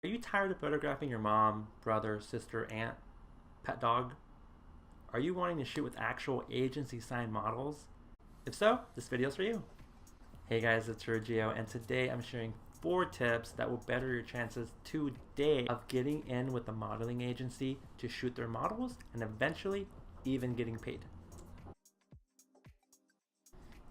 Are you tired of photographing your mom, brother, sister, aunt, pet dog? Are you wanting to shoot with actual agency signed models? If so, this video is for you. Hey guys, it's Sergio, and today I'm sharing 4 tips that will better your chances today of getting in with a modeling agency to shoot their models and eventually even getting paid.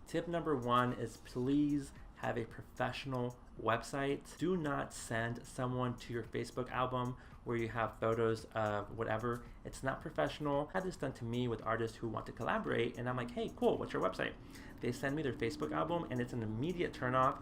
Tip number 1 is please have a professional website. Do not send someone to your Facebook album where you have photos of whatever. It's not professional. I had this done to me with artists who want to collaborate, and I'm like, hey, cool, what's your website? They send me their Facebook album and it's an immediate turnoff.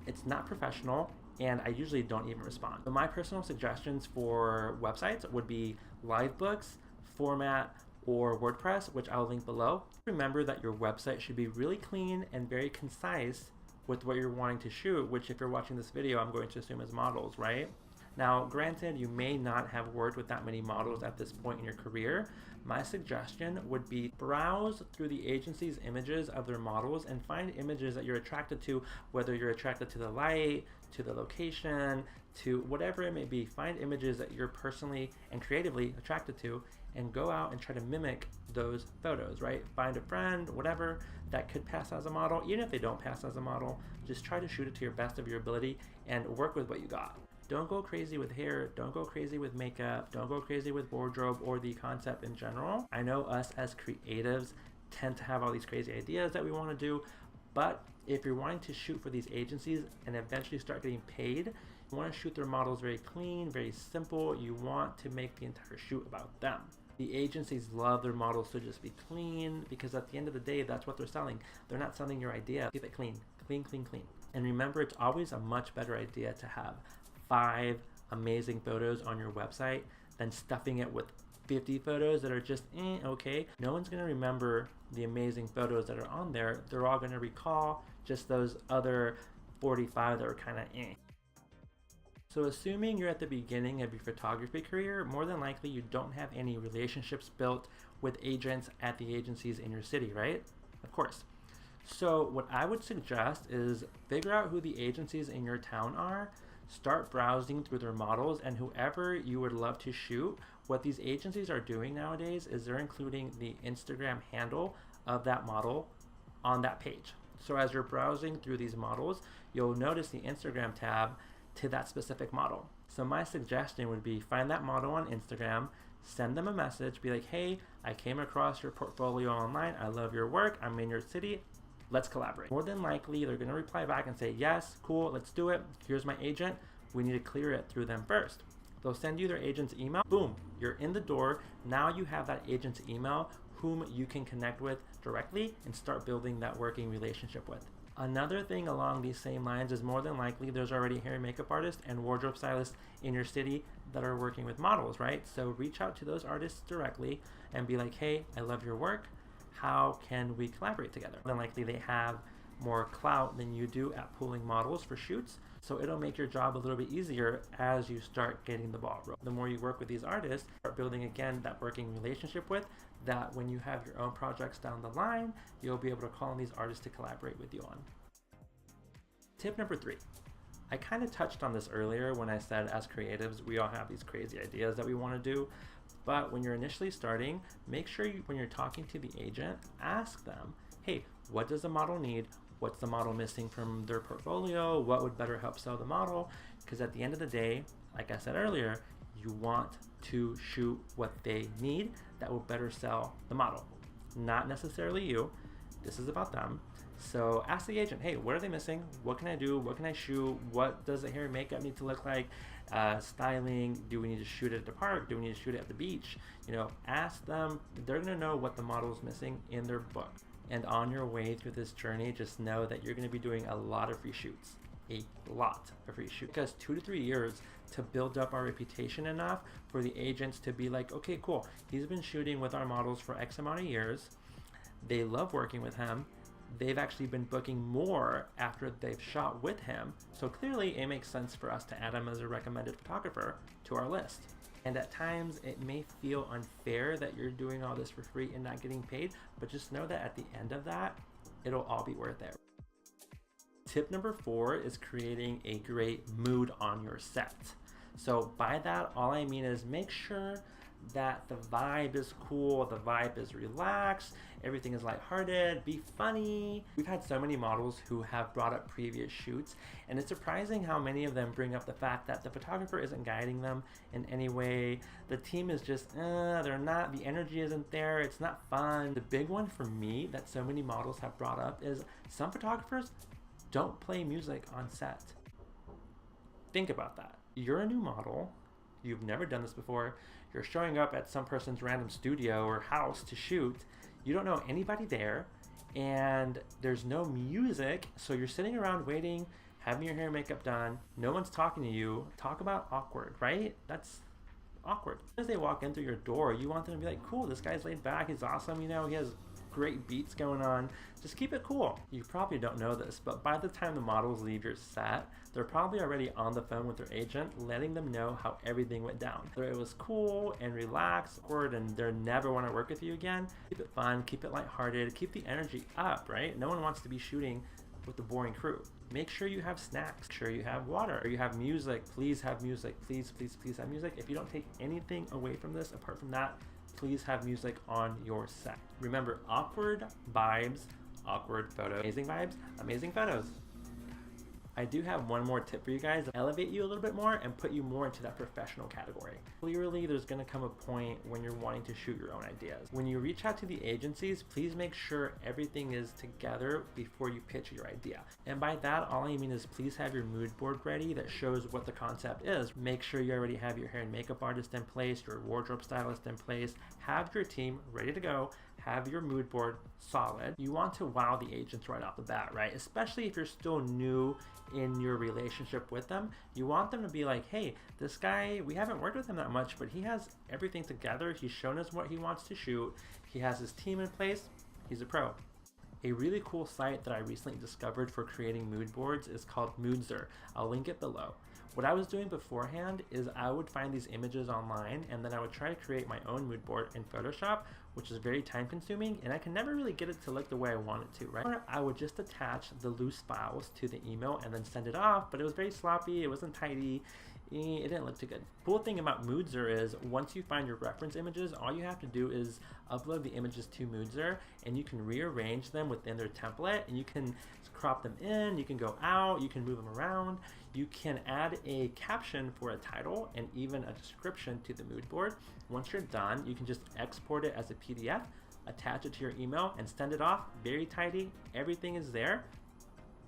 It's not professional, and I usually don't even respond. So my personal suggestions for websites would be Livebooks, Format, or WordPress, which I'll link below. Remember that your website should be really clean and very concise with what you're wanting to shoot, which if you're watching this video, I'm going to assume is models, right? Now, granted, you may not have worked with that many models at this point in your career. My suggestion would be browse through the agency's images of their models and find images that you're attracted to, whether you're attracted to the light, to the location, to whatever it may be. Find images that you're personally and creatively attracted to and go out and try to mimic those photos, right? Find a friend, whatever, that could pass as a model. Even if they don't pass as a model, just try to shoot it to your best of your ability and work with what you got. Don't go crazy with hair, don't go crazy with makeup, don't go crazy with wardrobe or the concept in general. I know us as creatives tend to have all these crazy ideas that we want to do, but if you're wanting to shoot for these agencies and eventually start getting paid, you want to shoot their models very clean, very simple. You want to make the entire shoot about them. The agencies love their models to just be clean because at the end of the day, that's what they're selling. They're not selling your idea. Keep it clean, clean, clean, clean. And remember, it's always a much better idea to have 5 amazing photos on your website than stuffing it with 50 photos that are just okay. No one's going to remember the amazing photos that are on there. They're all going to recall just those other 45 that were kind of So assuming you're at the beginning of your photography career, more than likely you don't have any relationships built with agents at the agencies in your city, right? Of course. So what I would suggest is figure out who the agencies in your town are, start browsing through their models, and whoever you would love to shoot. What these agencies are doing nowadays is they're including the Instagram handle of that model on that page. So as you're browsing through these models, you'll notice the Instagram tab to that specific model. So my suggestion would be find that model on Instagram, send them a message, be like, hey, I came across your portfolio online, I love your work, I'm in your city, let's collaborate. More than likely, they're gonna reply back and say, yes, cool, let's do it. Here's my agent. We need to clear it through them first. They'll send you their agent's email. Boom, you're in the door. Now you have that agent's email whom you can connect with directly and start building that working relationship with. Another thing along these same lines is more than likely there's already hair and makeup artists and wardrobe stylists in your city that are working with models, right? So reach out to those artists directly and be like, hey, I love your work. How can we collaborate together? More than likely they have more clout than you do at pulling models for shoots. So it'll make your job a little bit easier as you start getting the ball rolling. The more you work with these artists, start building again that working relationship with, that when you have your own projects down the line, you'll be able to call on these artists to collaborate with you on. Tip number 3. I kind of touched on this earlier when I said as creatives, we all have these crazy ideas that we want to do. But when you're initially starting, make sure when you're talking to the agent, ask them, hey, what does the model need? What's the model missing from their portfolio? What would better help sell the model? Because at the end of the day, like I said earlier, you want to shoot what they need that will better sell the model. Not necessarily you. This is about them. So ask the agent, hey, what are they missing? What can I do? What can I shoot? What does the hair and makeup need to look like? Styling, do we need to shoot it at the park? Do we need to shoot it at the beach? You know, ask them. They're gonna know what the model is missing in their book. And on your way through this journey, just know that you're gonna be doing a lot of free shoots. A lot of free shoots. It took us 2 to 3 years to build up our reputation enough for the agents to be like, okay, cool. He's been shooting with our models for X amount of years. They love working with him. They've actually been booking more after they've shot with him. So clearly it makes sense for us to add him as a recommended photographer to our list. And at times it may feel unfair that you're doing all this for free and not getting paid, but just know that at the end of that, it'll all be worth it. Tip number 4 is creating a great mood on your set. So by that, all I mean is make sure that the vibe is cool, the vibe is relaxed, everything is lighthearted, be funny. We've had so many models who have brought up previous shoots, and it's surprising how many of them bring up the fact that the photographer isn't guiding them in any way. The team is just, they're not, the energy isn't there, it's not fun. The big one for me that so many models have brought up is some photographers don't play music on set. Think about that. You're a new model, you've never done this before, you're showing up at some person's random studio or house to shoot, you don't know anybody there, and there's no music, so you're sitting around waiting, having your hair and makeup done, no one's talking to you. Talk about awkward, right? That's awkward. As they walk in through your door, you want them to be like, cool, this guy's laid back, he's awesome, you know, he has great beats going on. Just keep it cool. You probably don't know this, but by the time the models leave your set, they're probably already on the phone with their agent, letting them know how everything went down. Whether it was cool and relaxed, awkward, and they'll never want to work with you again. Keep it fun, keep it lighthearted, keep the energy up, right? No one wants to be shooting with a boring crew. Make sure you have snacks, make sure you have water, or you have music. Please have music. Please, please, please have music. If you don't take anything away from this, apart from that, please have music on your set. Remember, awkward vibes, awkward photos. Amazing vibes, amazing photos. I do have one more tip for you guys. Elevate you a little bit more and put you more into that professional category. Clearly, there's gonna come a point when you're wanting to shoot your own ideas. When you reach out to the agencies, please make sure everything is together before you pitch your idea. And by that, all I mean is please have your mood board ready that shows what the concept is. Make sure you already have your hair and makeup artist in place, your wardrobe stylist in place, have your team ready to go, have your mood board solid. You want to wow the agents right off the bat, right? Especially if you're still new in your relationship with them. You want them to be like, hey, this guy, we haven't worked with him that much, but he has everything together. He's shown us what he wants to shoot. He has his team in place. He's a pro. A really cool site that I recently discovered for creating mood boards is called MOODBOARD. I'll link it below. What I was doing beforehand is I would find these images online and then I would try to create my own mood board in Photoshop, which is very time consuming and I can never really get it to look the way I want it to, right? Or I would just attach the loose files to the email and then send it off, but it was very sloppy, it wasn't tidy, it didn't look too good. Cool thing about MOODBOARD is once you find your reference images, all you have to do is upload the images to MOODBOARD and you can rearrange them within their template and you can crop them in, you can go out, you can move them around, you can add a caption for a title and even a description to the mood board. Once you're done, you can just export it as a PDF, attach it to your email and send it off. Very tidy, everything is there.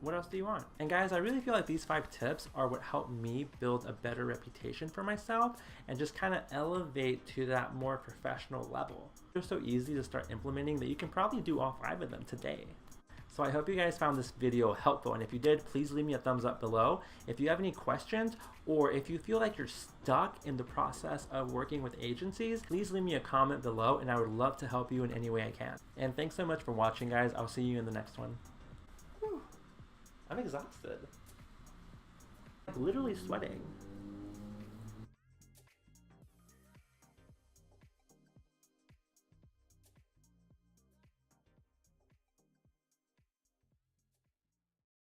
What else do you want? And guys, I really feel like these 5 tips are what helped me build a better reputation for myself and just kind of elevate to that more professional level. They're so easy to start implementing that you can probably do all 5 of them today. So I hope you guys found this video helpful, and if you did, please leave me a thumbs up below. If you have any questions, or if you feel like you're stuck in the process of working with agencies, please leave me a comment below, and I would love to help you in any way I can. And thanks so much for watching, guys. I'll see you in the next one. Whew. I'm exhausted. I'm literally sweating.